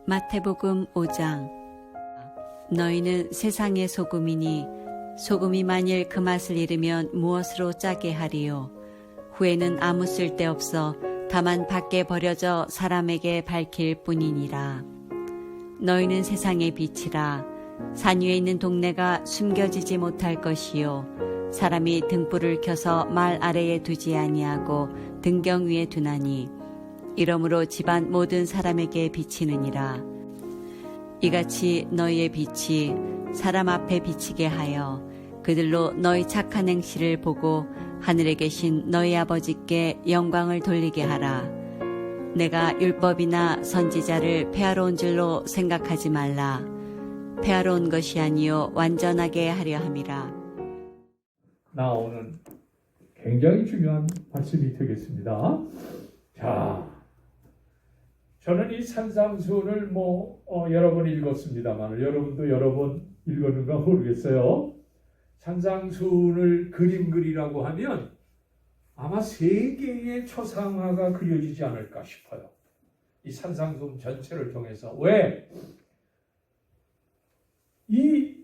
마태복음 5장. 너희는 세상의 소금이니 소금이 만일 그 맛을 잃으면 무엇으로 짜게 하리요. 후에는 아무 쓸데없어 다만 밖에 버려져 사람에게 밝힐 뿐이니라. 너희는 세상의 빛이라. 산 위에 있는 동네가 숨겨지지 못할 것이요. 사람이 등불을 켜서 말 아래에 두지 아니하고 등경 위에 두나니 이러므로 집안 모든 사람에게 비치느니라. 이같이 너희의 빛이 사람 앞에 비치게 하여 그들로 너희 착한 행실을 보고 하늘에 계신 너희 아버지께 영광을 돌리게 하라. 내가 율법이나 선지자를 폐하러 온 줄로 생각하지 말라. 폐하러 온 것이 아니요 완전하게 하려 함이라. 나오는 굉장히 중요한 말씀이 되겠습니다. 자, 저는 이 산상수훈을 여러 번 읽었습니다만 여러분도 여러 번 읽었는가 모르겠어요. 산상수훈을 그림 그리라고 하면 아마 세 개의 초상화가 그려지지 않을까 싶어요. 이 산상수훈 전체를 통해서. 왜? 이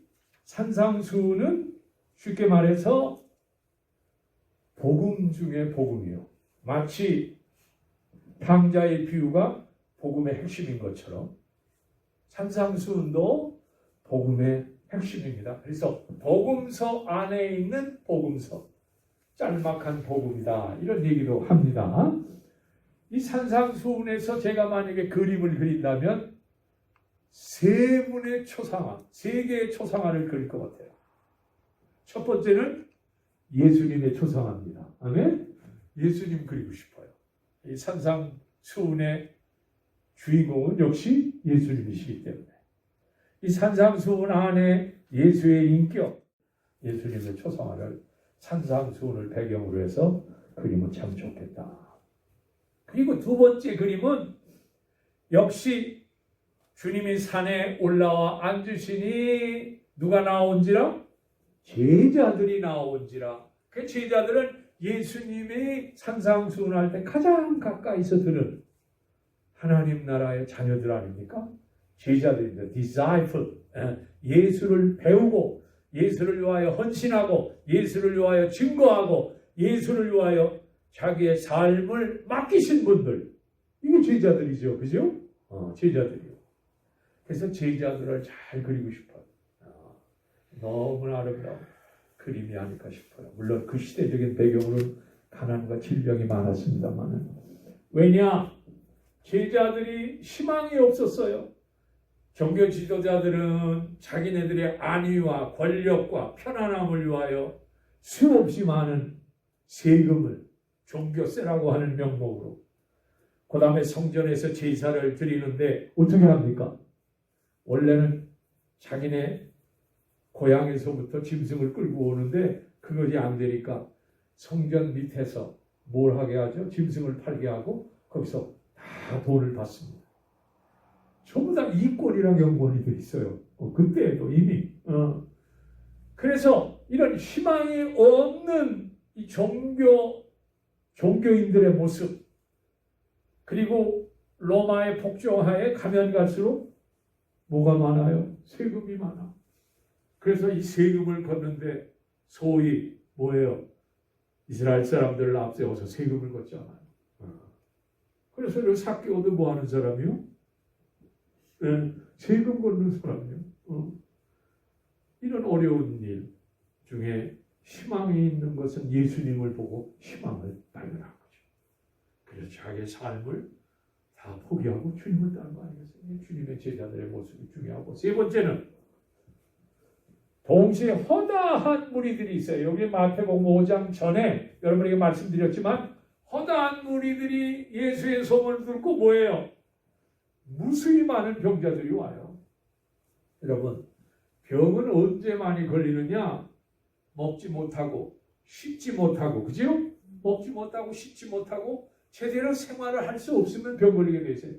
산상수훈은 쉽게 말해서 복음 중에 복음이요. 마치 탕자의 비유가 복음의 핵심인 것처럼 산상수훈도 복음의 핵심입니다. 그래서 복음서 안에 있는 복음서, 짤막한 복음이다, 이런 얘기도 합니다. 이 산상수훈에서 제가 만약에 그림을 그린다면 세 분의 초상화, 세 개의 초상화를 그릴 것 같아요. 첫 번째는 예수님의 초상화입니다. 아멘? 예수님 그리고 싶어요. 이 산상수훈의 주인공은 역시 예수님이시기 때문에 이 산상수훈 안에 예수의 인격, 예수님의 초상화를 산상수훈을 배경으로 해서 그리면 참 좋겠다. 그리고 두 번째 그림은 역시 주님이 산에 올라와 앉으시니 누가 나온지라? 제자들이 나온지라. 그 제자들은 예수님이 산상수훈할 때 가장 가까이서 들은 하나님 나라의 자녀들 아닙니까? 제자들입니다. disciple. 예수를 배우고 예수를 위하여 헌신하고 예수를 위하여 증거하고 예수를 위하여 자기의 삶을 맡기신 분들. 이게 제자들이죠. 그죠? 제자들이요. 그래서 제자들을 잘 그리고 싶어요. 너무나 아름다운 그림이 아닐까 싶어요. 물론 그 시대적인 배경으로는 가난과 질병이 많았습니다만. 왜냐? 제자들이 희망이 없었어요. 종교 지도자들은 자기네들의 안위와 권력과 편안함을 위하여 수없이 많은 세금을 종교세라고 하는 명목으로 그 다음에 성전에서 제사를 드리는데 어떻게 합니까? 원래는 자기네 고향에서부터 짐승을 끌고 오는데 그것이 안 되니까 성전 밑에서 뭘 하게 하죠? 짐승을 팔게 하고 거기서 다 돈을 받습니다. 전부 다 이권이랑 연관이 돼 있어요. 그때도 이미. 그래서 이런 희망이 없는 이 종교인들의 모습, 그리고 로마의 복종하에 가면 갈수록 뭐가 많아요? 세금이 많아. 그래서 이 세금을 걷는데 소위 뭐예요? 이스라엘 사람들을 앞세워서 세금을 걷잖아요. 그래서 이 삭개오도 뭐 하는 사람이요? 세금 걷는 사람이요. 이런 어려운 일 중에 희망이 있는 것은 예수님을 보고 희망을 발견한 거죠. 그래서 자기의 삶을 다 포기하고 주님을 따른 거 아니겠어요? 주님의 제자들의 모습이 중요하고, 세 번째는 동시에 허다한 무리들이 있어요. 여기 마태복음 5장 전에 여러분에게 말씀드렸지만 허다한 무리들이 예수의 소문을 듣고 뭐예요? 무수히 많은 병자들이 와요. 여러분, 병은 언제 많이 걸리느냐? 먹지 못하고 씻지 못하고, 그죠? 먹지 못하고 씻지 못하고 제대로 생활을 할 수 없으면 병 걸리게 돼 있어요.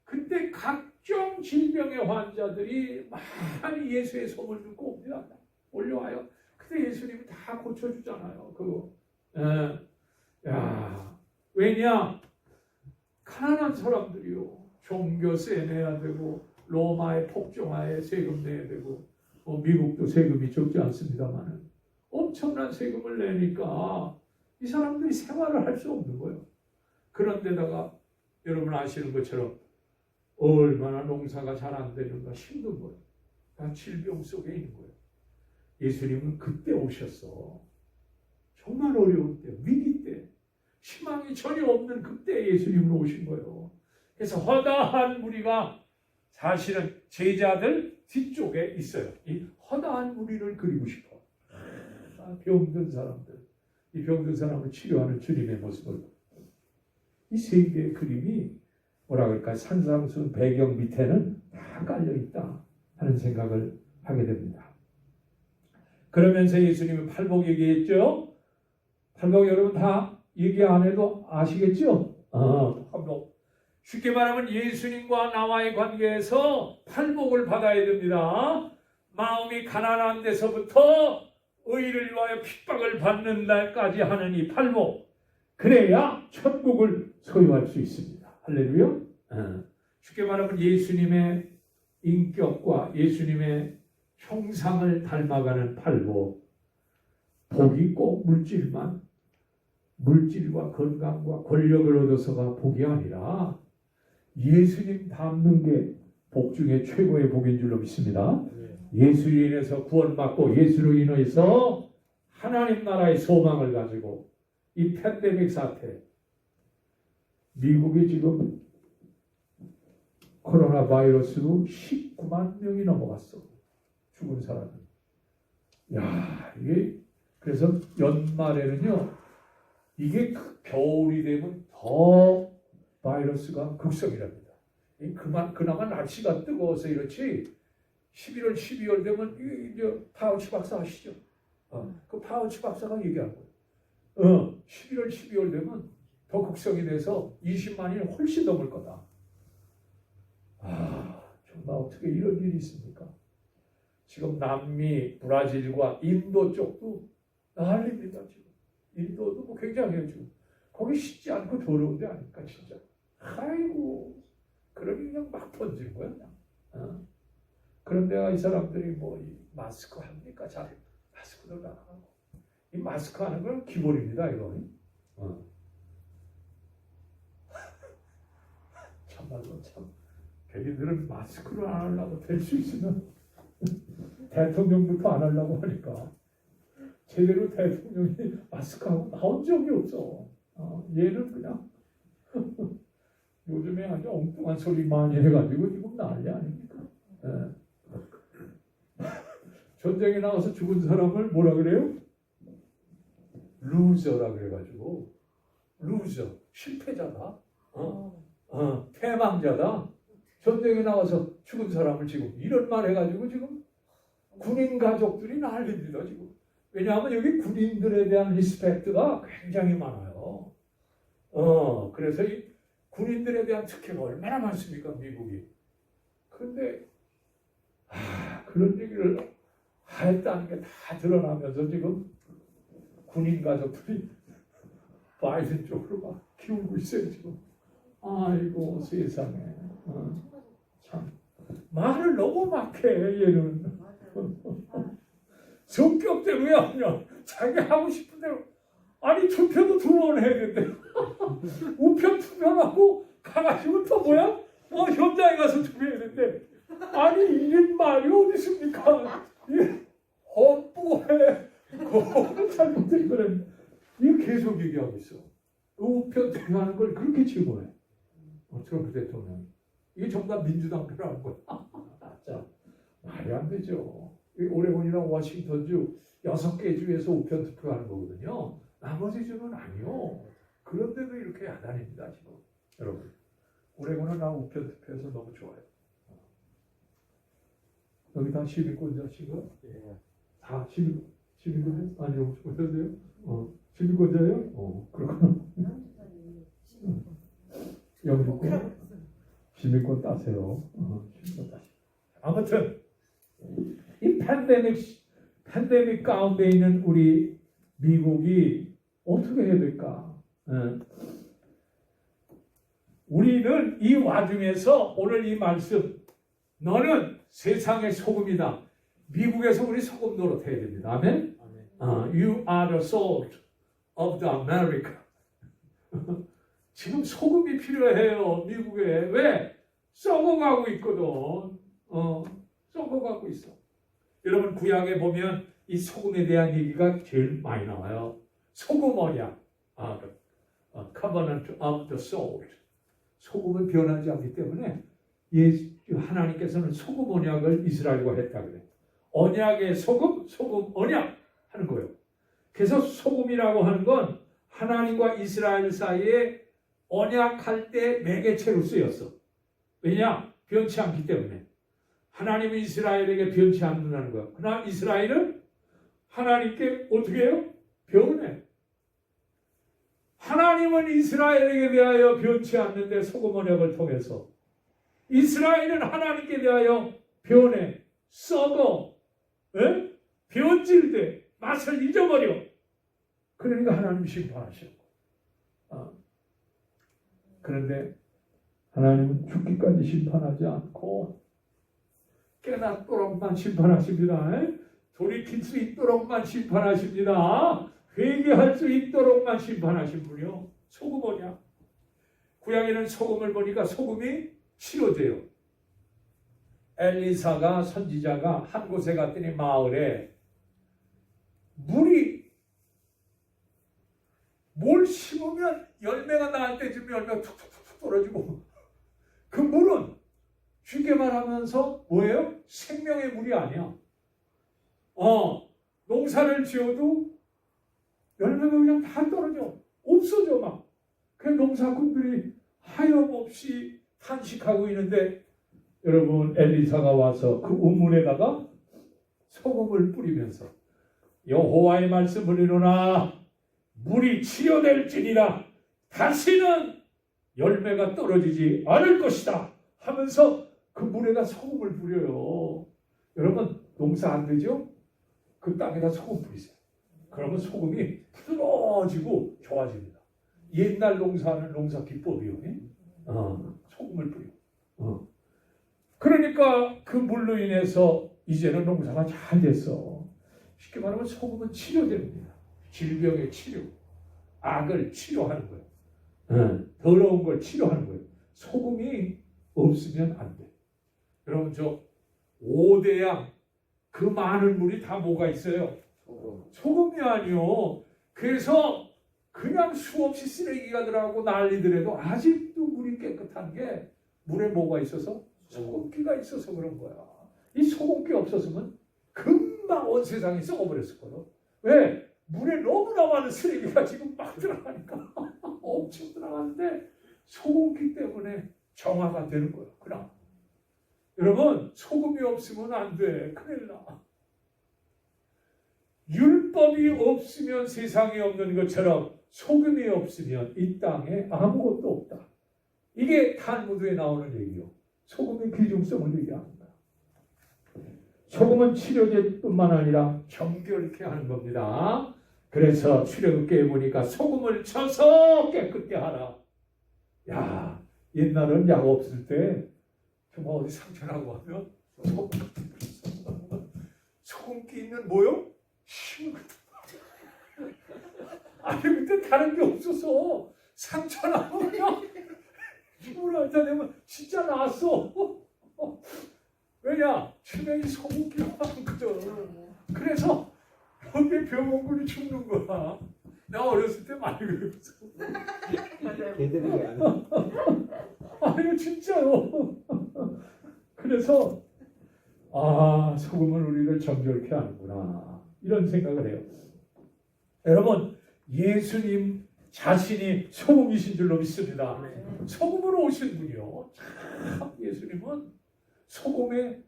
그때 각종 질병의 환자들이 많이 예수의 소문을 듣고 옵니다. 올려와요. 근데 예수님이 다 고쳐주잖아요. 그거. 왜냐? 가난한 사람들이요. 종교세 내야 되고 로마의 폭정하에 세금 내야 되고 미국도 세금이 적지 않습니다만은 엄청난 세금을 내니까 이 사람들이 생활을 할 수 없는 거예요. 그런데다가 여러분 아시는 것처럼 얼마나 농사가 잘 안 되는가 힘든 거예요. 다 질병 속에 있는 거예요. 예수님은 그때 오셨어. 정말 어려운 때, 위기 때, 희망이 전혀 없는 그때 예수님은 오신 거예요. 그래서 허다한 무리가 사실은 제자들 뒤쪽에 있어요. 이 허다한 무리를 그리고 싶어. 병든 사람들, 이 병든 사람을 치료하는 주님의 모습을, 이 세 개의 그림이 뭐라 그럴까, 산상수훈 배경 밑에는 다 깔려 있다 하는 생각을 하게 됩니다. 그러면서 예수님은 팔복 얘기했죠. 팔복 여러분 다 얘기 안 해도 아시겠죠? 팔복. 쉽게 말하면 예수님과 나와의 관계에서 팔복을 받아야 됩니다. 마음이 가난한 데서부터 의를 위하여 핍박을 받는 날까지 하는 이 팔복. 그래야 천국을 소유할 수 있습니다. 할렐루야. 쉽게 말하면 예수님의 인격과 예수님의 형상을 닮아가는 팔복. 복이 꼭 물질과 건강과 권력을 얻어서가 복이 아니라 예수님 닮는 게 복 중에 최고의 복인 줄로 믿습니다. 예수로 인해서 구원받고 예수로 인해서 하나님 나라의 소망을 가지고 이 팬데믹 사태, 미국이 지금 코로나 바이러스로 19만 명이 넘어갔어. 죽은 사람이. 야, 이게 그래서 연말에는요, 이게 겨울이 되면 더 바이러스가 극성이랍니다. 그나마 날씨가 뜨거워서 이렇지. 11월, 12월 되면 이제 파우치 박사 아시죠? 그 파우치 박사가 얘기한 거예요. 11월, 12월 되면 더 극성이 돼서 20만이 훨씬 넘을 거다. 정말 어떻게 이런 일이 있습니까? 지금 남미, 브라질과 인도 쪽도 난립니다. 지금 인도도 뭐 굉장해요. 지금 거기 쉽지 않고 더러운 데 아닙니까 진짜. 아이고, 그러니 그냥 막 던지는 거야 그냥. 그런데 이 사람들이 뭐 이 마스크 합니까? 잘 마스크도 안 하고. 이 마스크 하는 건 기본입니다 이거. 참말로 참. 걔네들은 마스크를 안 하려고 될 수 있으면 대통령부터 안 하려고 하니까 제대로 대통령이 마스크하고 나온 적이 없어. 얘는 그냥 요즘에 아주 엉뚱한 소리 많이 해가지고 지금 난리 아닙니까? 전쟁에 나가서 죽은 사람을 뭐라 그래요? 루저라 그래가지고 루저, 실패자다. 패망자다. 전쟁에 나가서 죽은 사람을 지금 이런 말 해가지고 지금 군인 가족들이 난립니다 지금. 왜냐하면 여기 군인들에 대한 리스펙트가 굉장히 많아요. 그래서 이 군인들에 대한 특혜가 얼마나 많습니까 미국이. 그런데 그런 얘기를 했다는 게 다 드러나면서 지금 군인 가족들이 바이든 쪽으로 막 키우고 있어요 지금. 아이고 세상에. 참 말을 너무 막 해 얘는. 성격대로 왜 하냐. 자기 하고 싶은 대로. 아니 투표도 2번 해야 된대. 우편 투표하고 가가지고 또 뭐야? 현장에 가서 투표해야 된대. 아니 이런 말이 어디 있습니까? 헛부해. 잘못된 거는 이거 계속 얘기하고 있어. 우편 투표하는 걸 그렇게 즐거워해. 트럼프 대통령이. 이게 전부 다 민주당 표라는 거야. 자, 말이 안 되죠. 오레곤이랑 워싱턴주 6개 주에서 우편 투표하는 거거든요. 나머지 주는 아니요. 그런데도 이렇게 야단입니다 지금. 여러분, 오레곤은 나 우편 투표해서 너무 좋아요. 여기 다 시민권자시가? 다 시민권자? 아니요, 어떠세요? 시민권자예요? 그렇구나. 영주권? 시민권 따세요. 시민권 따세요. 아무튼 이 팬데믹 가운데 있는 우리 미국이 어떻게 해야 될까? 우리는 이 와중에서 오늘 이 말씀, 너는 세상의 소금이다. 미국에서 우리 소금 노릇해야 됩니다. 아멘? You are the salt of the America. 지금 소금이 필요해요. 미국에. 왜? 썩어가고 있거든. 썩어가고 있어. 여러분 구약에 보면 이 소금에 대한 얘기가 제일 많이 나와요. 소금 언약. Covenant of the salt. 소금은 변하지 않기 때문에 하나님께서는 소금 언약을 이스라엘과 했다 그래. 언약의 소금, 소금 언약 하는 거예요. 그래서 소금이라고 하는 건 하나님과 이스라엘 사이에 언약할 때 매개체로 쓰였어. 왜냐? 변치 않기 때문에. 하나님은 이스라엘에게 변치 않는다는 거야. 그러나 이스라엘은 하나님께 어떻게 해요? 변해. 하나님은 이스라엘에게 대하여 변치 않는데 소금 언약을 통해서 이스라엘은 하나님께 대하여 변해, 썩어, 변질돼, 맛을 잊어버려. 그러니까 하나님 심판하셨고. 그런데 하나님은 죽기까지 심판하지 않고 깨닫도록만 심판하십니다. 돌이킬 수 있도록만 심판하십니다. 회개할 수 있도록만 심판하신 분이요. 소금 언약. 구약에는 소금을 보니까 소금이 치료돼요. 엘리사가 선지자가 한 곳에 갔더니 마을에 물이 뭘 심으면 열매가 나올 때쯤 열매가 툭툭툭 떨어지고 그 물은 쉽게 말하면서 뭐예요? 생명의 물이 아니야. 농사를 지어도 열매가 그냥 다 떨어져. 없어져 막. 그 농사꾼들이 하염없이 탄식하고 있는데 여러분 엘리사가 와서 그 우물에다가 소금을 뿌리면서 여호와의 말씀을 이루나 물이 치료될지니라 다시는 열매가 떨어지지 않을 것이다 하면서 그 물에다 소금을 뿌려요. 여러분 농사 안 되죠? 그 땅에다 소금 뿌리세요. 그러면 소금이 부드러워지고 좋아집니다. 옛날 농사는 농사 기법이요. 소금을 뿌려. 그러니까 그 물로 인해서 이제는 농사가 잘 됐어. 쉽게 말하면 소금은 치료됩니다. 질병의 치료, 악을 치료하는 거예요. 더러운 걸 치료하는 거예요. 소금이 없으면 안 돼. 여러분 저 5대양 그 많은 물이 다 뭐가 있어요? 소금이 아니요. 그래서 그냥 수없이 쓰레기가 들어가고 난리더라도 아직도 물이 깨끗한 게 물에 뭐가 있어서? 소금기가 있어서 그런 거야. 이 소금기 없었으면 금방 온 세상이 썩어버렸을 거예요. 왜? 물에 너무나 많은 쓰레기가 지금 막 들어가니까 엄청 들어가는데 소금기 때문에 정화가 되는 거야. 그럼 여러분 소금이 없으면 안 돼. 큰일 나. 율법이 없으면 세상에 없는 것처럼 소금이 없으면 이 땅에 아무것도 없다. 이게 탈무드에 나오는 얘기요. 소금의 귀중성을 얘기합니다. 소금은 치료제뿐만 아니라 정결케 하는 겁니다. 그래서 출애굽기에 보니까 소금을 쳐서 깨끗게 하라. 야, 옛날은 약 없을 때 정말 어디 상처나고 하면 소금기 있는 뭐요? 힘. 아니 그때 다른 게 없어서 상처 나면 힘을 갖다 대면 진짜 나았어. 왜냐? 주변이 소금기가 많거든. 그래서 여기 병원군이 죽는 거야. 내가 어렸을 때 많이 그랬어. 걔들이 왜 안 해? 아니 진짜요. 그래서 소금은 우리를 정결케 하는구나 이런 생각을 해요. 여러분 예수님 자신이 소금이신 줄로 믿습니다. 소금으로 오신 분이요. 참 예수님은 소금의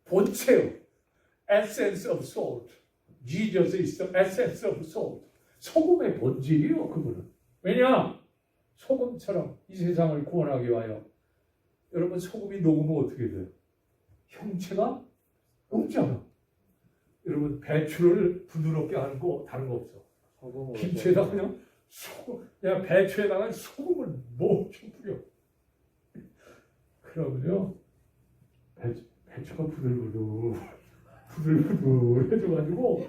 본체요. Essence of salt. Jesus is the essence of salt. 소금의 본질이요. 그분은. 왜냐? 소금처럼 이 세상을 구원하기 위하여. 여러분 소금이 녹으면 어떻게 돼요? 형체가 없잖아. 여러분 배추를 부드럽게 하는 거 다른 거 없어. 김치에다가 그냥 소금, 배추에다가 소금을 뭐 좀 뿌려. 그러면요 배추가 부들부들 해줘가지고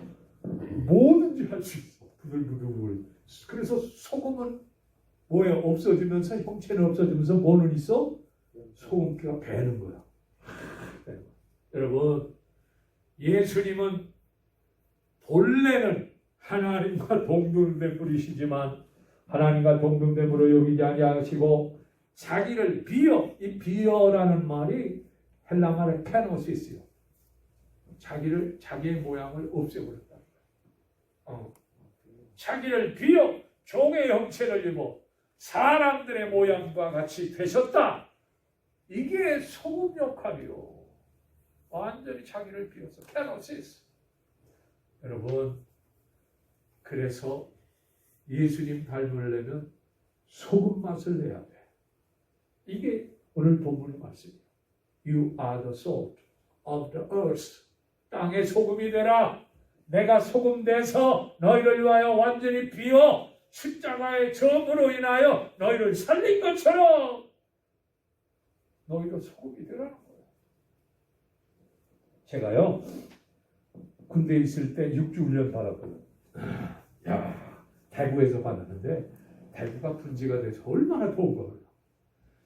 뭐든지 할 수 있어. 부들부들. 그래서 소금은 뭐예요? 없어지면서 형체는 없어지면서 뭐는 있어? 소금기가 배는 거야. 여러분, 예수님은 본래는 하나님과 동등된 분이시지만 하나님과 동등됨으로 여기지 아니하시고 자기를 이 비어라는 말이 헬라 말의 페노시스요. 자기의 모양을 없애버렸다. 자기를 비어 종의 형체를 입어 사람들의 모양과 같이 되셨다. 이게 소금 역할이요. 완전히 자기를 비워서 페노시스. 여러분, 그래서 예수님 닮으려면 소금 맛을 내야 돼. 이게 오늘 본문의 말씀이에요. You are the salt of the earth. 땅의 소금이 되라. 내가 소금 돼서 너희를 위하여 완전히 비워 십자가의 점으로 인하여 너희를 살린 것처럼 너희도 소금이 되라는 거예요. 제가요 군대에 있을 때 6주 훈련 받았거든요. 야, 대구에서 받았는데 대구가 분지가 돼서 얼마나 더운 거예요.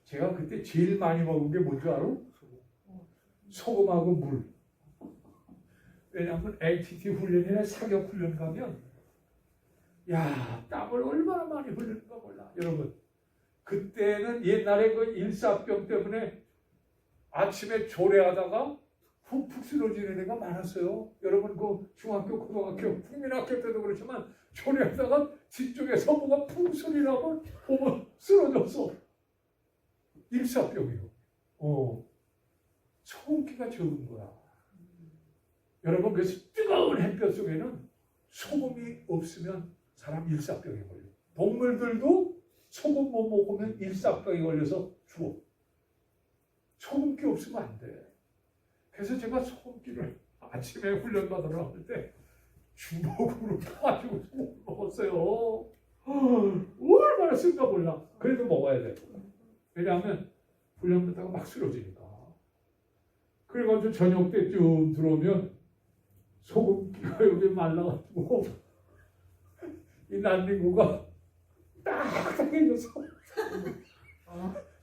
제가 그때 제일 많이 먹은 게 뭔지 알아? 소금하고 물. 왜냐하면 ATT 훈련이나 사격 훈련 가면 야, 땀을 얼마나 많이 흘리는가 몰라. 여러분, 그때는 옛날에 그 일사병 때문에 아침에 조례하다가 푹푹 쓰러지는 애가 많았어요. 여러분, 그 중학교, 고등학교, 국민학교 때도 그렇지만 조례하다가 뒤쪽에서 뭐가 푹 소리 나면 보면 쓰러졌어. 일사병이요. 소금기가 적은 거야. 여러분, 그래서 뜨거운 햇볕 속에는 소금이 없으면 사람 일사병에 걸려. 동물들도 소금 못 먹으면 일사병에 걸려서 죽어. 소금기 없으면 안 돼. 그래서 제가 소금기를 아침에 훈련 받으러 나올 때 주먹으로 가지고 소금 먹었어요. 얼마나 쓴가 몰라. 그래도 먹어야 돼. 왜냐하면 훈련 받다가 막 쓰러지니까. 그래가지고 저녁 때쯤 들어오면 소금기가 여기 말라가지고 이 난닝구가 딱딱해져서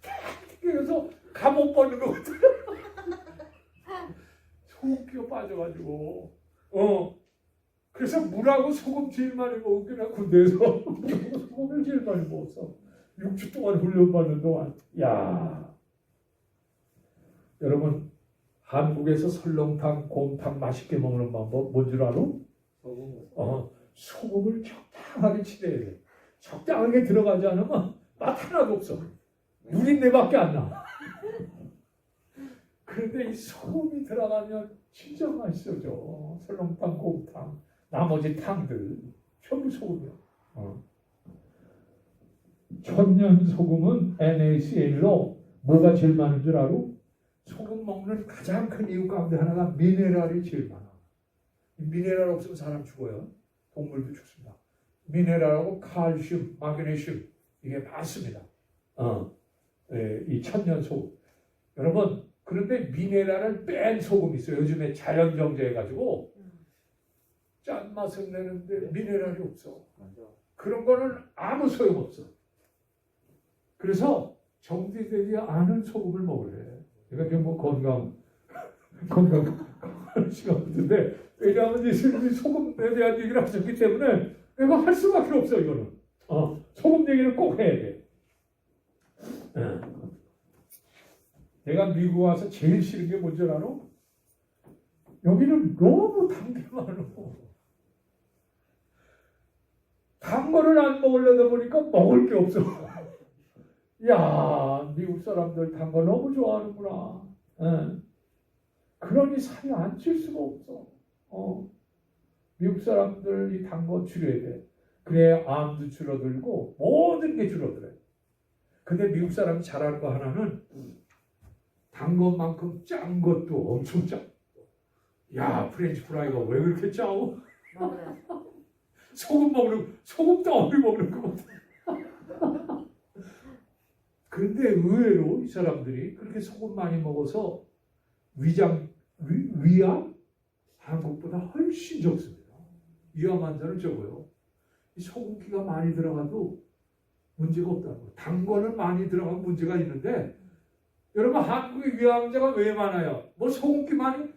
딱딱해져서 감옥 버는 것 같아요. 소금기가 빠져가지고 그래서 물하고 소금 제일 많이 먹은 게 나 군대에서 소금을 제일 많이 먹었어. 6주 동안 훈련받는 동안. 야, 여러분, 한국에서 설렁탕, 곰탕 맛있게 먹는 방법 뭔 줄 알아? 소금을 적당하게 칠해야 돼. 적당하게 들어가지 않으면 맛 하나도 없어. 누린내밖에 안 나. 그런데 이 소금이 들어가면 진짜 맛있어져. 설렁탕, 곰탕, 나머지 탕들 전부 소금이야. 천년 소금은 NaCl로 뭐가 제일 많은 줄 알아? 소금 먹는 가장 큰 이유 가운데 하나가 미네랄이 제일 많아. 미네랄 없으면 사람 죽어요. 동물도 죽습니다. 미네랄하고 칼슘, 마그네슘 이게 많습니다. 이 천년 소금. 여러분, 그런데 미네랄을 뺀 소금이 있어요. 요즘에 자연정제 해가지고 짠맛을 내는데 미네랄이 없어. 그런 거는 아무 소용없어. 그래서 정제되지 않은 소금을 먹으래. 그러니까 뭐 건강 시간인데 왜냐하면 예수님이 소금에 대한 얘기를 하셨기 때문에 내가 할 수밖에 없어. 이거는 소금 얘기를 꼭 해야 돼. 내가 미국 와서 제일 싫은 게 뭔지 알아? 여기는 너무 단 게 많어. 단 거를 안 먹으려다 보니까 먹을 게 없어. 야, 미국 사람들 단 거 너무 좋아하는구나. 그러니 살이 안 찔 수가 없어. 미국 사람들 이 단 거 줄여야 돼. 그래야 암도 줄어들고 모든 게 줄어들어요. 근데 미국 사람이 잘하는 거 하나는 단 것만큼 짠 것도 엄청 짜. 야, 프렌치 프라이가 왜 그렇게 짜오? 소금 덩어리 먹는 것 같아. 그런데 의외로 이 사람들이 그렇게 소금 많이 먹어서 위암 한국보다 훨씬 적습니다. 위암 환자는 적어요. 이 소금기가 많이 들어가도 문제가 없다는 거예요. 단 거는 많이 들어가면 문제가 있는데 여러분 한국의 위암 환자가 왜 많아요? 뭐 소금기 많이?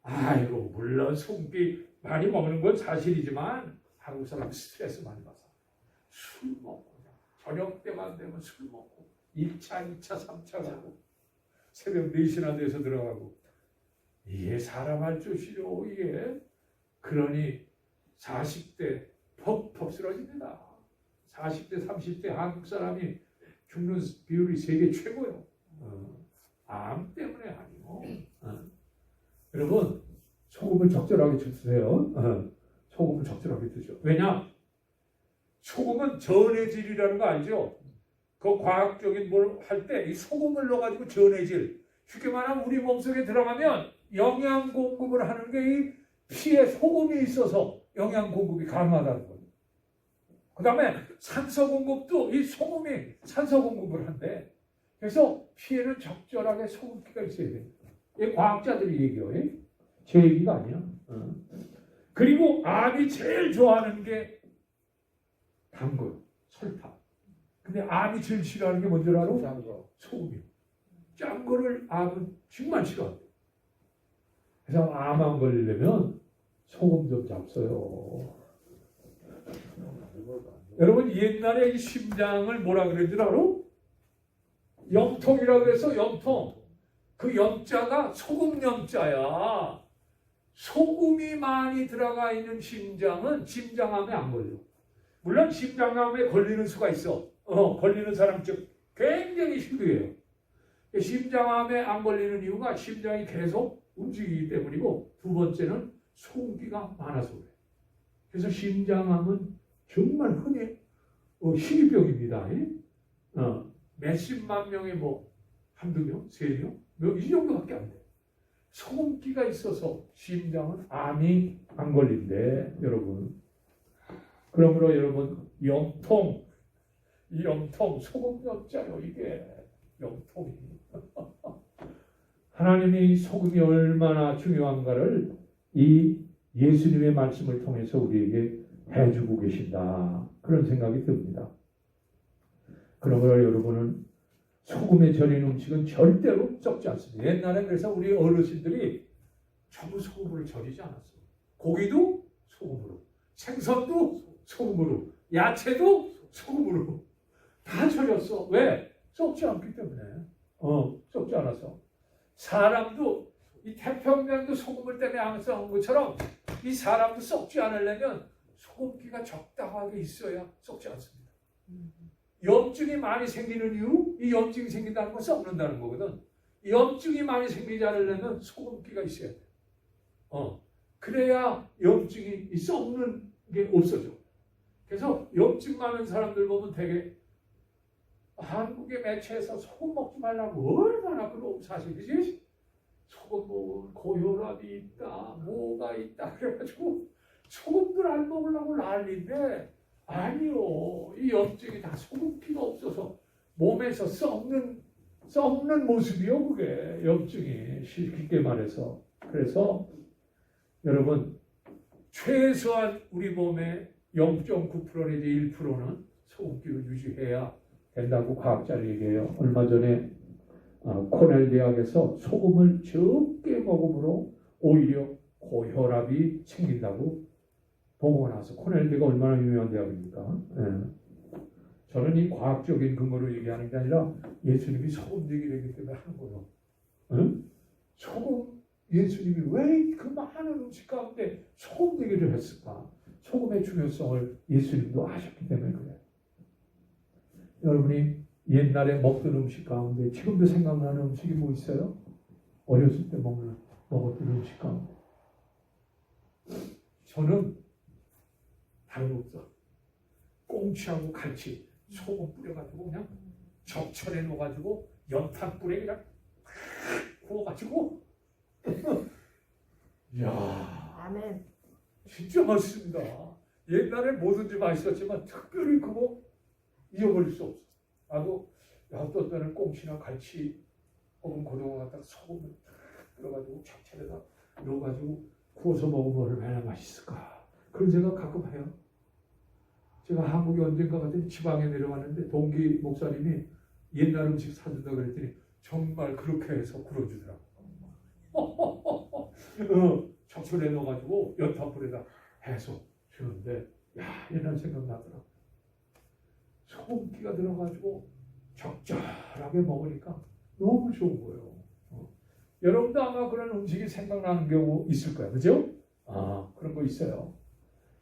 아이고 물론 소금기 많이 먹는 건 사실이지만 한국 사람이 스트레스 많이 받아. 술 먹고 저녁 때만 되면 술 먹고 1차, 2차, 3차 가고 새벽 4시나 돼서 들어가고 이게 사람 할 짓이요 이게. 그러니 40대 퍽퍽 쓰러집니다. 40대 30대 한국 사람이 죽는 비율이 세계 최고요. 암 때문에 아니고. 여러분 소금을 적절하게 드세요. 소금을 적절하게 드죠. 왜냐? 소금은 전해질이라는 거 알죠? 그 과학적인 뭘 할 때 이 소금을 넣어가지고 전해질, 쉽게 말하면 우리 몸속에 들어가면 영양 공급을 하는 게 이 피에 소금이 있어서 영양 공급이 가능하다는 거예요. 그 다음에 산소 공급도 이 소금이 산소 공급을 한대. 그래서 피에는 적절하게 소금기가 있어야 돼요. 이 과학자들이 얘기해요. 제 얘기가 아니야. 그리고 암이 제일 좋아하는 게 단 거요. 설탕. 근데 암이 제일 싫어하는 게 뭔지 알아? 소금이요. 짠 거를 암은 정말 싫어한대요. 그래서 암 안 걸리려면 소금 좀 잡숴요. 여러분 옛날에 이 심장을 뭐라 그랬는지 알아? 염통이라고 해서 염통. 그 염자가 소금 염자야. 소금이 많이 들어가 있는 심장은 심장암에 안 걸려. 물론 심장암에 걸리는 수가 있어. 걸리는 사람 즉 굉장히 희귀해요. 심장암에 안 걸리는 이유가 심장이 계속 움직이기 때문이고, 두 번째는 소금기가 많아서 그래. 그래서 심장암은 정말 흔히 희귀병입니다. 몇십만 명에 뭐 한두 명, 세 명, 이 정도밖에 안 돼. 소금기가 있어서 심장은 암이 안 걸린대, 여러분. 그러므로 여러분 염통, 이 염통 소금 염자요 이게 염통이. 하나님이 소금이 얼마나 중요한가를 이 예수님의 말씀을 통해서 우리에게 해주고 계신다, 그런 생각이 듭니다. 그러므로 여러분은 소금에 절인 음식은 절대로 썩지 않습니다. 옛날에 그래서 우리 어르신들이 전부 소금으로 절이지 않았어요. 고기도 소금으로, 생선도 소금으로, 야채도 소금으로 다 절였어. 왜? 썩지 않기 때문에. 썩지 않아서. 사람도 이 태평양도 소금을 때문에 안 썩은 것처럼 이 사람도 썩지 않으려면 소금기가 적당하게 있어야 썩지 않습니다. 염증이 많이 생기는 이유, 이 염증이 생긴다는 건 썩는다는 거거든. 염증이 많이 생기지 않으려면 소금기가 있어야 돼. 그래야 염증이 썩는 게 없어져. 그래서 염증 많은 사람들 보면 되게 한국의 매체에서 소금 먹지 말라고 얼마나 그런 사실이지? 소금 먹으면 고혈압이 있다, 뭐가 있다 그래가지고 소금들 안 먹으려고 난리인데, 아니요. 이 염증이 다 소금기가 없어서 몸에서 썩는 모습이요, 그게. 염증이 쉽게 말해서. 그래서 여러분 최소한 우리 몸의 0.9% 내지 1%는 소금기를 유지해야 된다고 과학자를 얘기해요. 얼마 전에 코넬 대학에서 소금을 적게 먹음으로 오히려 고혈압이 생긴다고 보고가 나서. 코넬 대가 얼마나 유명한 대학입니까? 저는 이 과학적인 근거로 얘기하는 게 아니라 예수님이 소금 얘기를 했기 때문에 하는 거예요. 소금, 예수님이 왜 그 많은 음식 가운데 소금 얘기를 했을까? 소금의 중요성을 예수님도 아셨기 때문에 그래요. 여러분이 옛날에 먹던 음식 가운데 지금도 생각나는 음식이 뭐 있어요? 어렸을 때 먹었던 음식 가운데. 저는 다른 없어. 꽁치하고 같이 소금 뿌려가지고 그냥 적철에 넣어가지고 연탄불에 그냥 구워가지고 이야, 아멘. 진짜 맛있습니다. 옛날에 뭐든지 맛있었지만 특별히 그거 잊어버릴 수 없어. 하고 어떤 때는 꽁치나 갈치 혹은 고등어 갖다가 소금을 넣어가지고 잡채에다 넣어가지고 구워서 먹으면 얼마나 맛있을까 그런 생각 가끔 해요. 제가 한국에 언젠가 같은 지방에 내려왔는데 동기 목사님이 옛날 음식 사준다 그랬더니 정말 그렇게 해서 굴어주더라고. 적술에 넣어가지고 연탄불에다 해서 주는데 야 옛날 생각나더라고. 소금기가 들어가지고 적절하게 먹으니까 너무 좋은 거예요. 여러분도 아마 그런 음식이 생각나는 경우 있을 거예요. 그죠? 그런 거 있어요.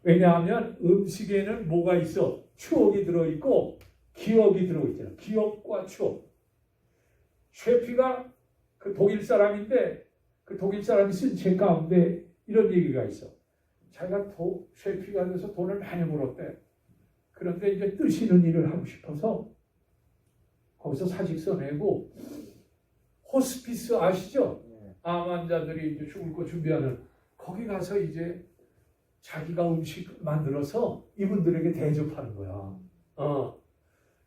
왜냐하면 음식에는 뭐가 있어? 추억이 들어있고 기억이 들어있잖아요. 기억과 추억. 셰피가 그 독일 사람인데 그 독일 사람이 쓴 책 가운데 이런 얘기가 있어. 자기가 셰피가 돼서 돈을 많이 벌었대. 그런데 이제 뜻 있는 일을 하고 싶어서 거기서 사직서 내고 호스피스 아시죠? 암 환자들이 이제 죽을 거 준비하는 거기 가서 이제 자기가 음식 만들어서 이분들에게 대접하는 거야.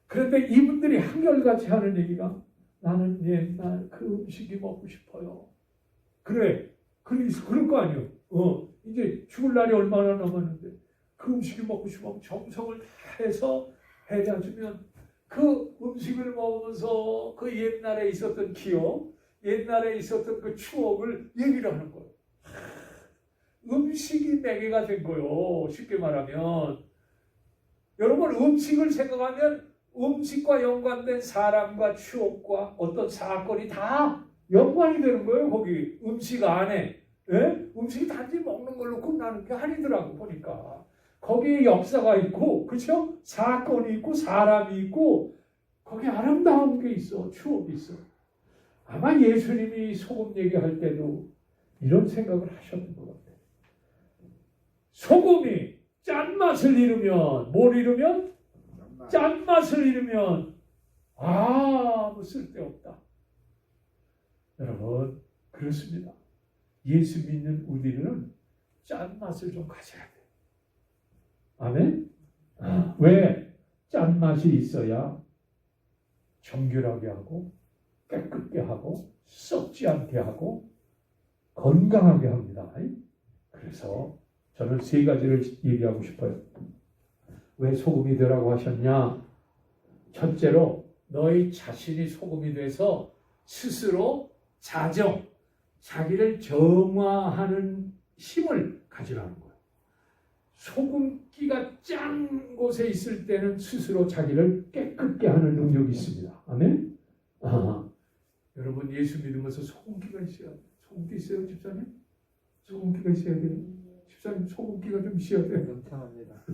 그런데 이분들이 한결같이 하는 얘기가 나는 옛날 그 음식이 먹고 싶어요. 그래. 그럴 거 아니에요. 이제 죽을 날이 얼마나 남았는데 그 음식이 먹고 싶으면 정성을 다해서 해주면 그 음식을 먹으면서 그 옛날에 있었던 기억, 옛날에 있었던 그 추억을 얘기를 하는 거예요. 음식이 매개가 된 거예요. 쉽게 말하면. 여러분 음식을 생각하면 음식과 연관된 사람과 추억과 어떤 사건이 다 연관이 되는 거예요. 거기 음식 안에. 예? 음식이 단지 먹는 걸로 끝나는 게 아니더라고 보니까. 거기에 역사가 있고 그렇죠? 사건이 있고 사람이 있고 거기에 아름다운 게 있어. 추억이 있어. 아마 예수님이 소금 얘기할 때도 이런 생각을 하셨던 것 같아요. 소금이 짠맛을 잃으면 뭘 잃으면? 짠맛을 잃으면 아무 쓸데없다. 여러분 그렇습니다. 예수 믿는 우리는 짠맛을 좀 가져야 돼요. 아멘? 왜? 짠맛이 있어야 정결하게 하고 깨끗게 하고 썩지 않게 하고 건강하게 합니다. 그래서 저는 세 가지를 얘기하고 싶어요. 왜 소금이 되라고 하셨냐? 첫째로 너희 자신이 소금이 돼서 스스로 자기를 정화하는 힘을 가지라는 거예요. 소금기가 짠 곳에 있을 때는 스스로 자기를 깨끗게 하는 능력이 있습니다. 아멘? 여러분 예수 믿으면서 소금기가 있어야 돼요. 소금기 있어요, 집사님? 소금기가 있어야 돼요. 집사님 소금기가 좀 있어야 돼요. 명창합니다.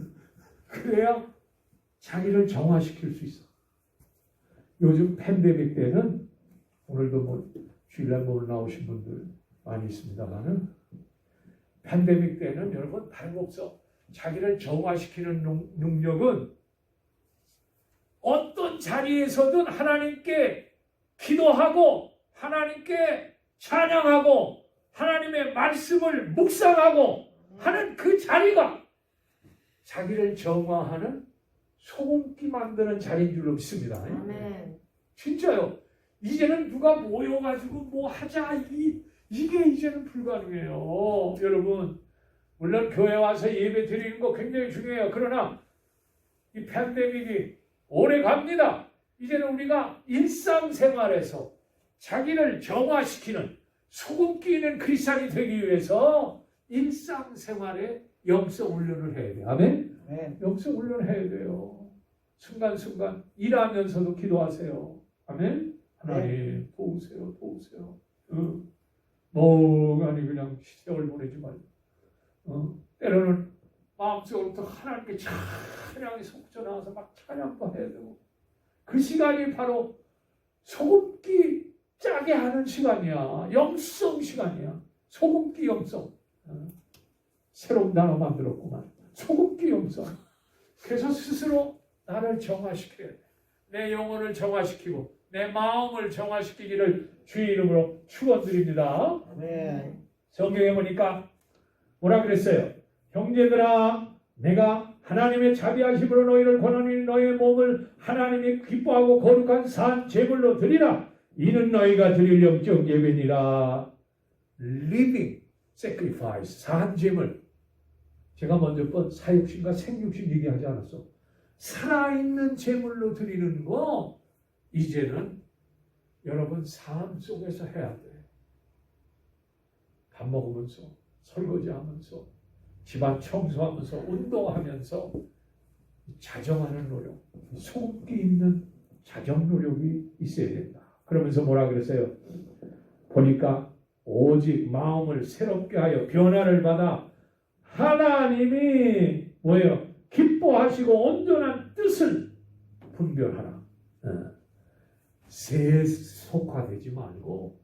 그래야 자기를 정화시킬 수 있어. 요즘 팬데믹 때는 오늘도 뭐 주일날 못 나오신 분들 많이 있습니다만은 팬데믹 때는 여러분 다른 거 없어. 자기를 정화시키는 능력은 어떤 자리에서든 하나님께 기도하고 하나님께 찬양하고 하나님의 말씀을 묵상하고 하는 그 자리가 자기를 정화하는 소금기 만드는 자리인 줄로 믿습니다. 아멘. 진짜요. 이제는 누가 모여가지고 뭐 하자 이게 이제는 불가능해요. 여러분 물론 교회 와서 예배 드리는 거 굉장히 중요해요. 그러나 이 팬데믹이 오래 갑니다. 이제는 우리가 일상생활에서 자기를 정화시키는 소금기 있는 크리스찬이 되기 위해서 일상생활에 영성 훈련을 해야 돼요. 아멘? 네. 영성 훈련을 해야 돼요. 순간순간 일하면서도 기도하세요. 아멘? 하나님 도우세요. 멍하니 그냥 시력을 보내지 말고 때로는 마음속으로부터 하나님께 찬양이 솟겨 나와서 막 찬양도 해야 되고 그 시간이 바로 소금기 짜게 하는 시간이야. 영성 시간이야. 소금기 영성. 새로운 단어 만들었구만. 소금기 영성. 그래서 스스로 나를 정화시켜야 돼. 내 영혼을 정화시키고 내 마음을 정화시키기를 주의 이름으로 축원드립니다. 네. 성경에 보니까 뭐라 그랬어요? 형제들아 내가 하나님의 자비하심으로 너희를 권하니 너희의 몸을 하나님이 기뻐하고 거룩한 산 제물로 드리라. 이는 너희가 드릴 영적 예배니라. living sacrifice, 산 제물. 제가 먼저 번 사육신과 생육신 얘기하지 않았어. 살아있는 제물로 드리는 거 이제는 여러분 삶 속에서 해야 돼. 밥 먹으면서, 설거지하면서, 집안 청소하면서, 운동하면서 자정하는 노력, 소금기 있는 자정 노력이 있어야 된다. 그러면서 뭐라 그랬어요? 보니까 오직 마음을 새롭게 하여 변화를 받아 하나님이 뭐예요? 기뻐하시고 온전한 뜻을 분별하라. 세속화되지 말고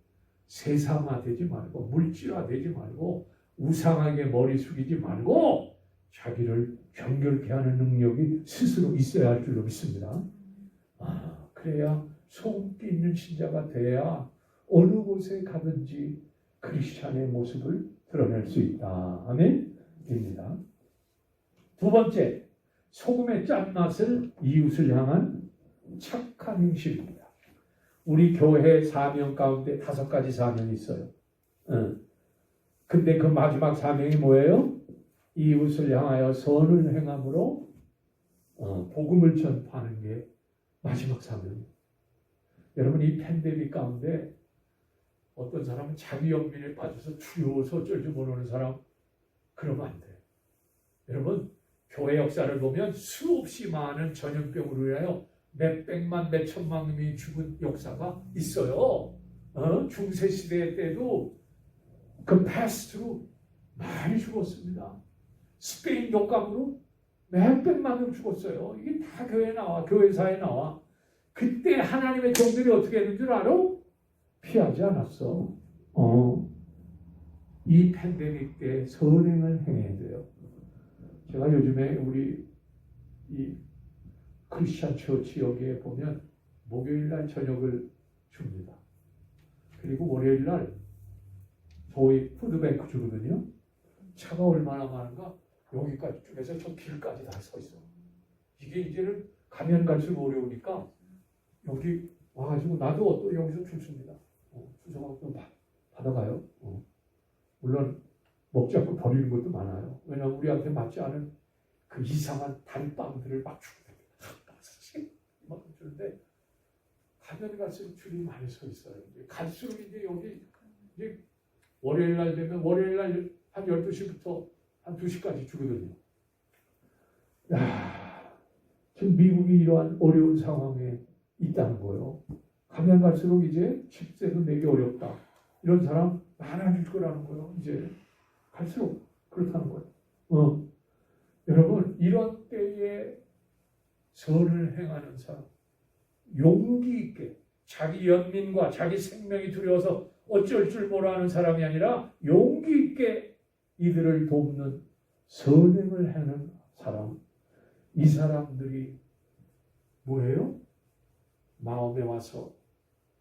세상화되지 말고 물질화되지 말고 우상하게 머리 숙이지 말고 자기를 정결케 하는 능력이 스스로 있어야 할 줄로 믿습니다. 그래야 소금기 있는 신자가 돼야 어느 곳에 가든지 크리스찬의 모습을 드러낼 수 있다. 아멘? 입니다. 두 번째, 소금의 짠맛을 이웃을 향한 착한 행실입니다. 우리 교회 사명 가운데 5가지 사명이 있어요. 근데 그 마지막 사명이 뭐예요? 이웃을 향하여 선을 행함으로 복음을 전파하는 게 마지막 사명이에요. 여러분, 이 팬데믹 가운데 어떤 사람은 자기 연민에 빠져서 두려워서 어쩔 줄 모르는 사람, 그러면 안 돼. 여러분, 교회 역사를 보면 수없이 많은 전염병으로 인하여 몇백만, 몇천만 명이 죽은 역사가 있어요. 중세시대 때도 그 패스트로 많이 죽었습니다. 스페인 독감으로 몇백만 명 죽었어요. 이게 다 교회에 나와, 교회사에 나와. 그때 하나님의 종들이 어떻게 했는 줄 알아? 피하지 않았어. 이 팬데믹 때 선행을 행해야 돼요. 제가 요즘에 우리 이 크리스천 처치 여기에 보면 목요일날 저녁을 줍니다. 그리고 월요일날 저희 푸드뱅크 주거든요. 차가 얼마나 많은가? 여기까지 줄에서 저 길까지 다 서 있어. 이게 이제는 가면 갈수록 어려우니까 여기 와가지고 나도 또 여기서 줍습니다. 주워서 받아가요. 물론 먹지 않고 버리는 것도 많아요. 왜냐하면 우리한테 맞지 않은 그 이상한 단빵들을 막 주거든요. 이만큼 주는데 가면 갈수록 줄이 많이 서 있어요. 이제 갈수록 이제 여기 이제 월요일 날 되면 월요일 날 한 12시부터 한 2시까지 주거든요. 야, 지금 미국이 이러한 어려운 상황에 있다는 거예요. 가면 갈수록 이제 집세도 내기 어렵다. 이런 사람 많아질 거라는 거예요. 이제 갈수록 그렇다는 거예요. 여러분, 이런 때에 선을 행하는 사람, 용기 있게 자기 연민과 자기 생명이 두려워서 어쩔 줄 모르는 사람이 아니라 용기 있게 이들을 돕는 선행을 하는 사람, 이 사람들이 뭐예요? 마음에 와서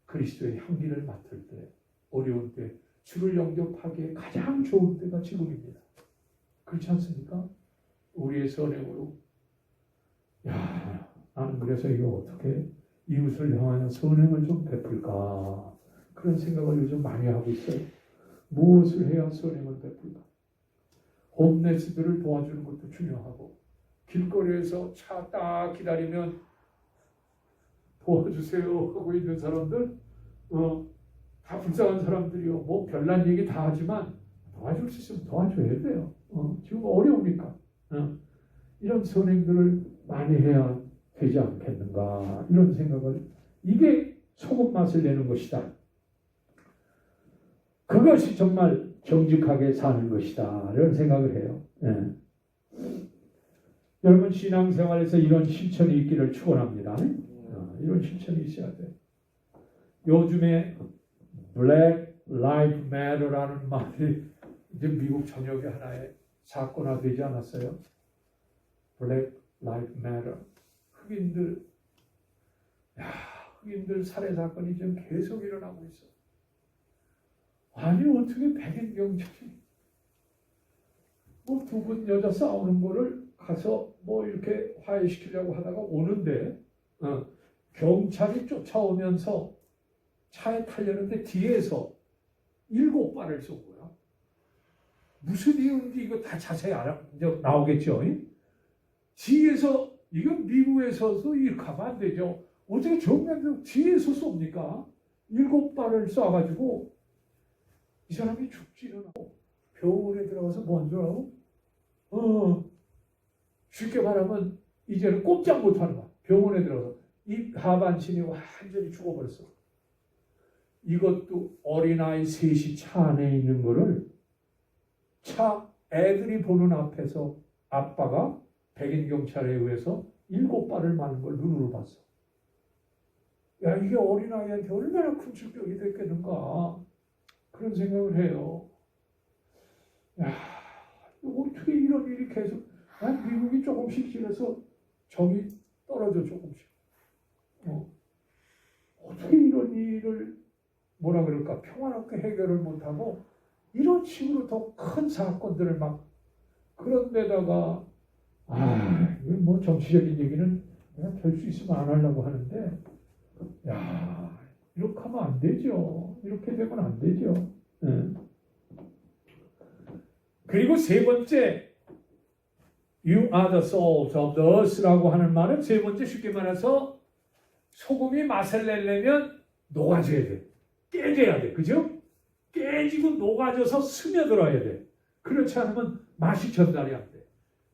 그리스도의 향기를 맡을 때, 어려운 때 주를 영접하기에 가장 좋은 때가 지금입니다. 그렇지 않습니까? 우리의 선행으로, 야, 나는 그래서 이거 어떻게 이웃을 향하여 선행을 좀 베풀까, 그런 생각을 요즘 많이 하고 있어요. 무엇을 해야 선행을 베풀까? 홈레스들을 도와주는 것도 중요하고, 길거리에서 차 딱 기다리면 도와주세요 하고 있는 사람들, 다 불쌍한 사람들이요. 뭐 별난 얘기 다 하지만 도와줄 수 있으면 도와줘야 돼요. 지금 어려우니까. 이런 선행들을 많이 해야 되지 않겠는가, 이런 생각을, 이게 소금 맛을 내는 것이다. 그것이 정말 정직하게 사는 것이다, 이런 생각을 해요. 여러분, 신앙생활에서 이런 실천이 있기를 축원합니다. 이런 실천이 있어야 돼. 요즘에 Black Lives Matter라는 말이 이제 미국 전역에 하나의 사건화 되지 않았어요? Black Lives Matter. 흑인들 살해 사건이 지금 계속 일어나고 있어. 아니, 어떻게 백인 경찰이 뭐 두 분 여자 싸우는 거를 가서 뭐 이렇게 화해시키려고 하다가 오는데 경찰이 쫓아오면서 차에 타려는데 뒤에서 7발을 쏜 거야. 무슨 이유인지 이거 다 자세히 이제 나오겠죠. 뒤에서 이건 미국에서도 이렇게 하면 안 되죠. 어떻게 정면으로 뒤에서 쏩니까? 7발을 쏴가지고 이 사람이 죽지는 않고 병원에 들어가서 뭔 줄 알아? 쉽게 말하면 이제는 꼼짝 못하는 거야. 병원에 들어가서 이 하반신이 완전히 죽어버렸어. 이것도 어린아이 셋이 차 안에 있는 거를 애들이 보는 앞에서 아빠가 백인 경찰에 의해서 7발을 맞는 걸 눈으로 봤어. 야, 이게 어린아이한테 얼마나 큰 충격이 됐겠는가. 그런 생각을 해요. 야, 어떻게 이런 일이 계속, 미국이 조금씩 지나서 정이 떨어져, 조금씩. 어떻게 이런 일을, 뭐라 그럴까, 평화롭게 해결을 못하고, 이런 식으로 더 큰 사건들을 막, 그런 데다가, 이건 뭐 정치적인 얘기는 그냥 될 수 있으면 안 하려고 하는데, 야, 이렇게 하면 안 되죠. 이렇게 되면 안 되죠. 그리고 세 번째, You are the salt of the earth라고 하는 말은 세 번째 쉽게 말해서 소금이 맛을 내려면 녹아져야 돼. 깨져야 돼. 그죠? 깨지고 녹아져서 스며들어야 돼. 그렇지 않으면 맛이 전달이 안 돼.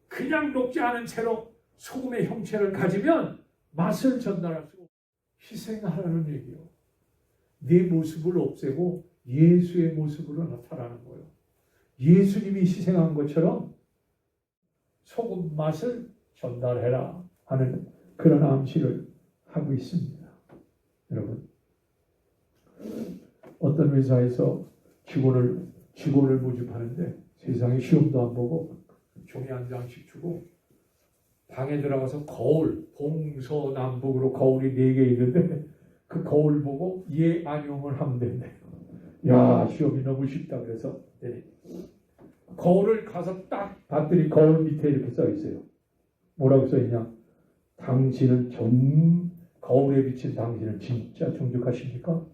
그냥 녹지 않은 채로 소금의 형체를 가지면 맛을 전달할 수 없어. 희생하라는 얘기요. 내 모습을 없애고 예수의 모습으로 나타나는 거예요. 예수님이 희생한 것처럼 소금 맛을 전달해라 하는 그런 암시를 하고 있습니다. 여러분, 어떤 회사에서 직원을 모집하는데 세상에 시험도 안 보고 종이 한 장씩 주고 방에 들어가서 거울, 동서남북으로 거울이 4개 있는데 그 거울 보고 예, 아니오를 하면 된대. 야, 시험이 너무 쉽다 그래서 거울을 가서 딱 봤더니 거울 밑에 이렇게 써 있어요. 뭐라고 써 있냐? 거울에 비친 당신은 진짜 정직하십니까?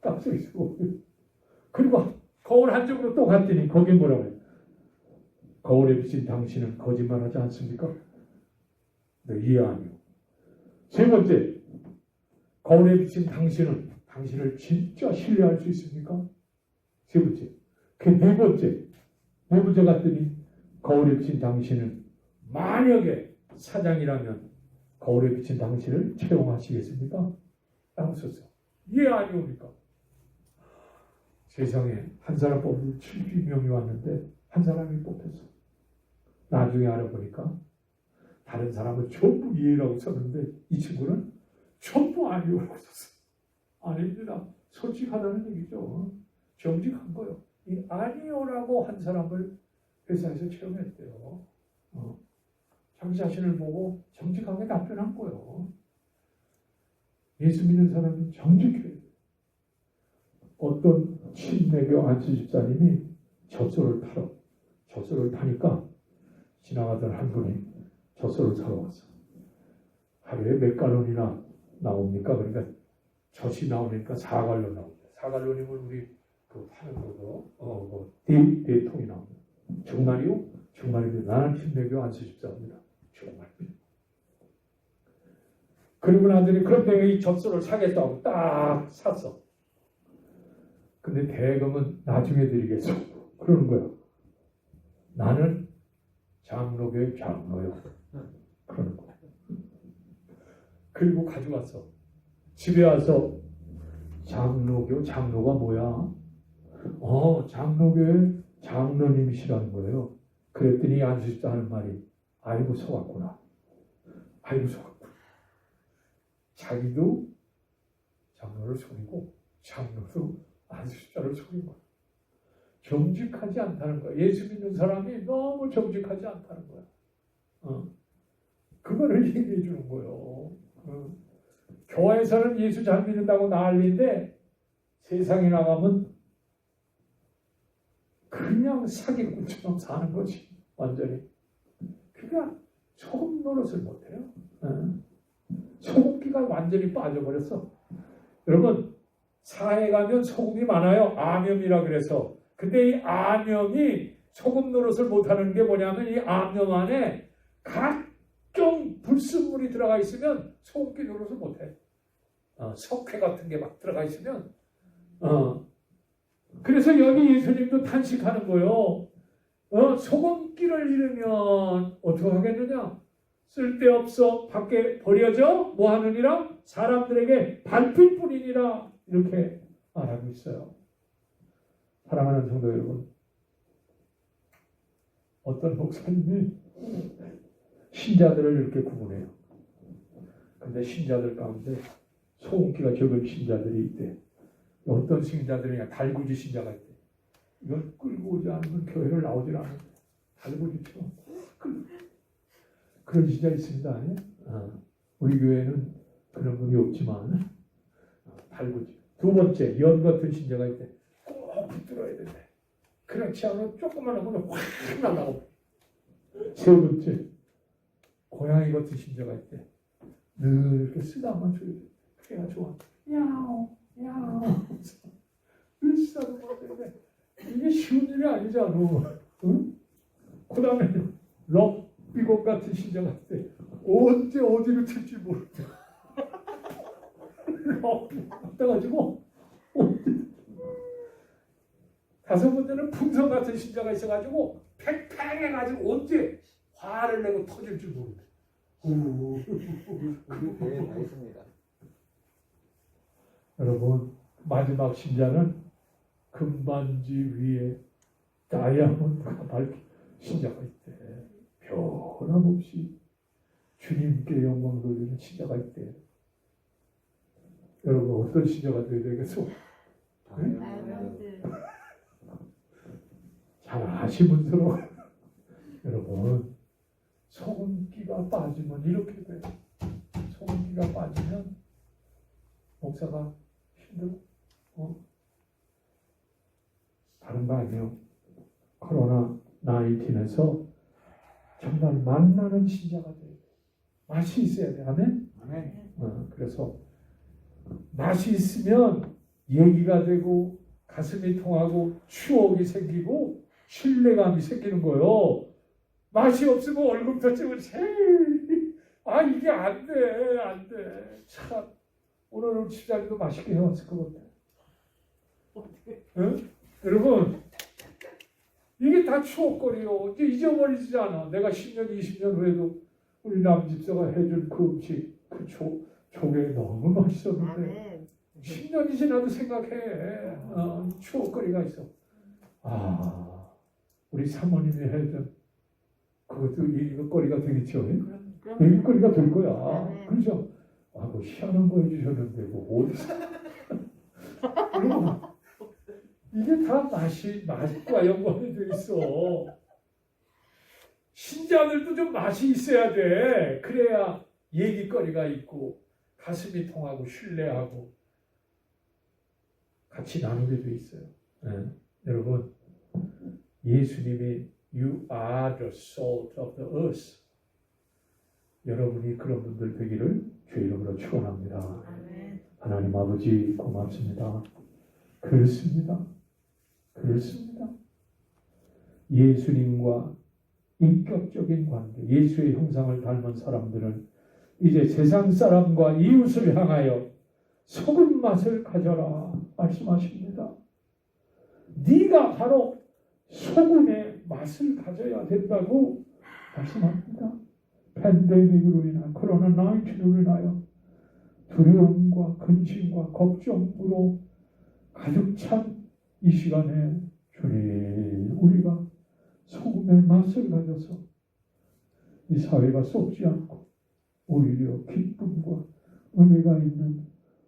딱 써 있고. 그리고 거울 한쪽으로 또 갔더니 거기 뭐라고 해요? 거울에 비친 당신은 거짓말하지 않습니까? 네, 예, 아니요. 세 번째, 거울에 비친 당신을 진짜 신뢰할 수 있습니까? 세 번째. 그 네 번째 갔더니 거울에 비친 당신은 만약에 사장이라면 거울에 비친 당신을 채용하시겠습니까? 라고 썼어. 예, 아니옵니까? 세상에 한 사람 뽑는 70명이 왔는데 한 사람이 뽑혔어. 나중에 알아보니까 다른 사람은 전부 예라고 썼는데 이 친구는 전부 아니오라고 썼어. 아닙니다. 솔직하다는 얘기죠. 정직한 거요. 이 아니오라고 한 사람을 회사에서 채용했대요. 자기 자신을 보고 정직하게 답변한 거요. 예수 믿는 사람은 정직해야 돼요. 어떤 친내교 안수 집사님이 젖소를 타니까 지나가던 한 분이 젖소를 사러 왔어. 하루에 몇 갈론이나 나옵니까? 그러니까 젖이 나오니까 4갈론 나옵니다. 4갈론이면 우리 그 파는 거도 네 통이 나옵니다. 정말이요? 정말입니다. 나는 친내교 안수 집사입니다. 정말입니다. 그리고 나더니 그런데 이 젖소를 사겠다고 딱 샀어. 근데 대금은 나중에 드리겠어. 그러는 거야. 나는 장로교의 장로요. 그러는 거야. 그리고 가져왔어. 집에 와서 장로가 뭐야? 장로교의 장로님이시라는 거예요. 그랬더니 안수집사 하는 말이 아이고 속았구나. 자기도 장로를 속이고 장로도 안수집사를 속인 거야. 정직하지 않다는 거야. 예수 믿는 사람이 너무 정직하지 않다는 거야. 그거를 얘기해 주는 거예요. 교회에서는 예수 잘 믿는다고 난리인데 세상에 나가면 그냥 사기꾼처럼 사는 거지. 완전히. 그러니까 소금 노릇을 못해요. 소금기가 완전히 빠져버렸어. 여러분, 사회 가면 소금이 많아요. 암염이라 그래서. 근데 이 암염이 소금 노릇을 못하는 게 뭐냐면 이 암염 안에 각종 불순물이 들어가 있으면 소금기 노릇을 못해. 석회 같은 게 막 들어가 있으면. 그래서 여기 예수님도 탄식하는 거예요. 소금기를 잃으면 어떻게 하겠느냐? 쓸데없어 밖에 버려져 뭐 하느니라? 사람들에게 밟힐 뿐이니라. 이렇게 말하고 있어요. 사랑하는 성도 여러분, 어떤 목사님이 신자들을 이렇게 구분해요. 근데 신자들 가운데 소금기가 적은 신자들이 있대. 어떤 신자들이냐? 달구지 신자가 있대. 이걸 끌고 오지 않으면 교회를 나오질 않아. 달구지처럼. 그런 신자 있습니다. 우리 교회는 그런 분이 없지만 달구지. 두 번째, 연 같은 신자가 있대. 꼭 붙들어야 된대. 그렇지 않으면 조금만 하면 확 날아가고. 세 번째, 고양이 같은 신자가 있대. 늘 이렇게 쓰다만 줘야 돼. 그래야 좋아. 야옹, 야옹. 늘 쓰다만 줘야 돼. 이게 쉬운 일이 아니잖아. 응? 그 다음에 럭비공 같은 신자가 있대. 언제 어디로 튈지 모르겠대. 럭비공 떠가지고 다섯 번째는 풍선 같은 신자가 있어가지고 팽팽해가지고 언제 화를 내고 터질 줄 모르겠대. 우리 교회에 다 있습니다. 여러분, 마지막 신자는 금반지 위에 다이아몬드가 밝힌 신자가 있대. 변함없이 주님께 영광 돌리는 신자가 있대. 여러분, 어떤 신자가 되어야 되겠어? 잘 아시면서로 여러분, 소금기가 빠지면 이렇게 돼요. 소금기가 빠지면 목사가 힘들어. 다른 거 아니에요. 코로나 19에서 정말 만나는 신자가 돼요. 맛이 있어야 돼. 아멘? 그래서 맛이 있으면 얘기가 되고 가슴이 통하고 추억이 생기고 신뢰감이 생기는 거예요. 맛이 없으면 얼굴부터 찍으면 이게 안 돼. 안 돼. 참 오늘 집사님도 맛있게 해왔을 것 같아. 응? 여러분, 이게 다 추억거리요. 이제 잊어버리지 않아. 내가 10년, 20년 후에도 우리 남집사가 해준 그 음식, 그 조개 너무 맛있었는데 10년이 지나도 생각해. 추억거리가 있어. 우리 사모님이 해준 그것도 얘기거리가 되겠죠. 얘기거리가 될 거야. 그렇죠? 뭐 희한한 거 해주셨는데 뭐 어디서 여러분, 이게 다 맛과 연관이 돼 있어. 신자들도 좀 맛이 있어야 돼. 그래야 얘기거리가 있고 가슴이 통하고 신뢰하고 같이 나누게 돼 있어요. 여러분, 예수님이 You are the salt of the earth. 여러분이 그런 분들 되기를 주의 이름으로 축원합니다. 하나님 아버지 고맙습니다. 그렇습니다. 예수님과 인격적인 관계, 예수의 형상을 닮은 사람들은 이제 세상 사람과 이웃을 향하여 소금 맛을 가져라 말씀하십니다. 네가 바로 소금의 맛을 가져야 된다고 말씀합니다. 팬데믹으로 인한 코로나 19로 인하여 두려움과 근심과 걱정으로 가득 찬 이 시간에 주님, 우리가 소금의 맛을 가져서 이 사회가 썩지 않고 오히려 기쁨과 은혜가 있는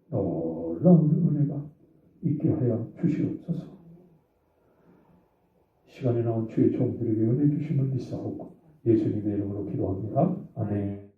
놀라운 은혜가 있게 하여 주시옵소서. 시간에 나온 주의 종들에게 은혜 주심을 믿사오고 예수님의 이름으로 기도합니다. 아멘.